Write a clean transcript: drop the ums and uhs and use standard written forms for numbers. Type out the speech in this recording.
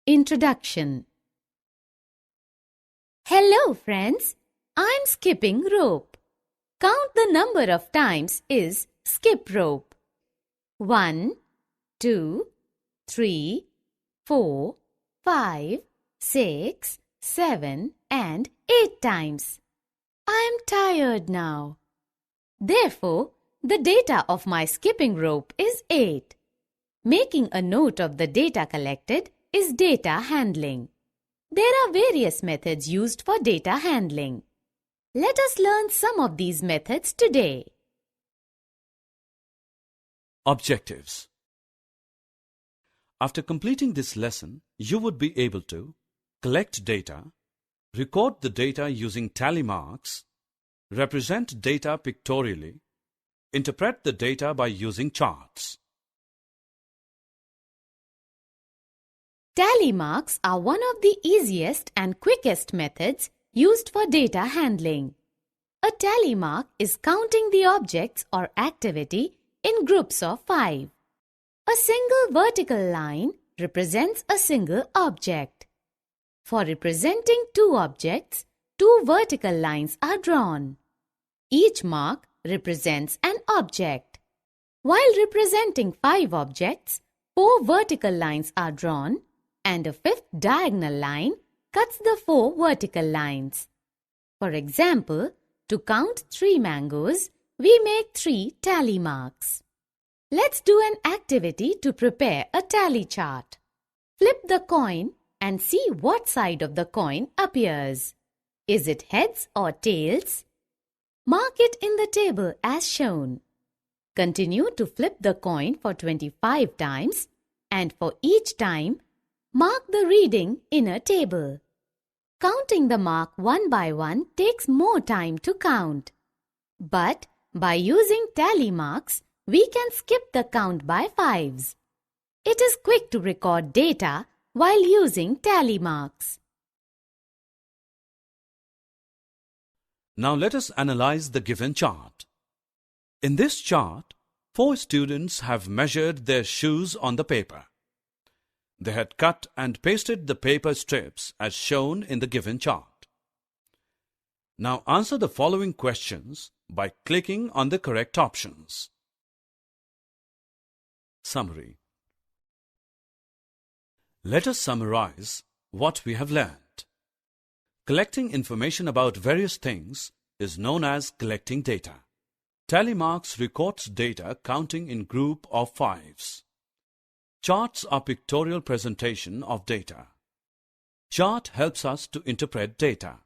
Introduction. Hello friends, I'm skipping rope. Count the number of times is skip rope. 1, 2, 3, 4, 5, 6, 7 and 8 times. I'm tired now. Therefore, the data of my skipping rope is 8. Making a note of the data collected is data handling. There are various methods used for data handling. Let us learn some of these methods today. Objectives. After completing this lesson, you would be able to collect data, record the data using tally marks, represent data pictorially, interpret the data by using charts. Tally marks are one of the easiest and quickest methods used for data handling. A tally mark is counting the objects or activity in groups of 5. A single vertical line represents a single object. For representing 2 objects, 2 vertical lines are drawn. Each mark represents an object. While representing 5 objects, 4 vertical lines are drawn and a 5th diagonal line cuts the 4 vertical lines. For example, to count 3 mangoes, we make 3 tally marks. Let's do an activity to prepare a tally chart. Flip the coin and see what side of the coin appears. Is it heads or tails? Mark it in the table as shown. Continue to flip the coin for 25 times and for each time, mark the reading in a table. Counting the mark one by one takes more time to count. But by using tally marks, we can skip the count by 5s. It is quick to record data while using tally marks. Now let us analyze the given chart. In this chart, 4 students have measured their shoes on the paper. They had cut and pasted the paper strips as shown in the given chart. Now answer the following questions by clicking on the correct options. Summary. Let us summarize what we have learned. Collecting information about various things is known as collecting data. Tally marks records data counting in group of 5s. Charts are pictorial presentation of data. Chart helps us to interpret data.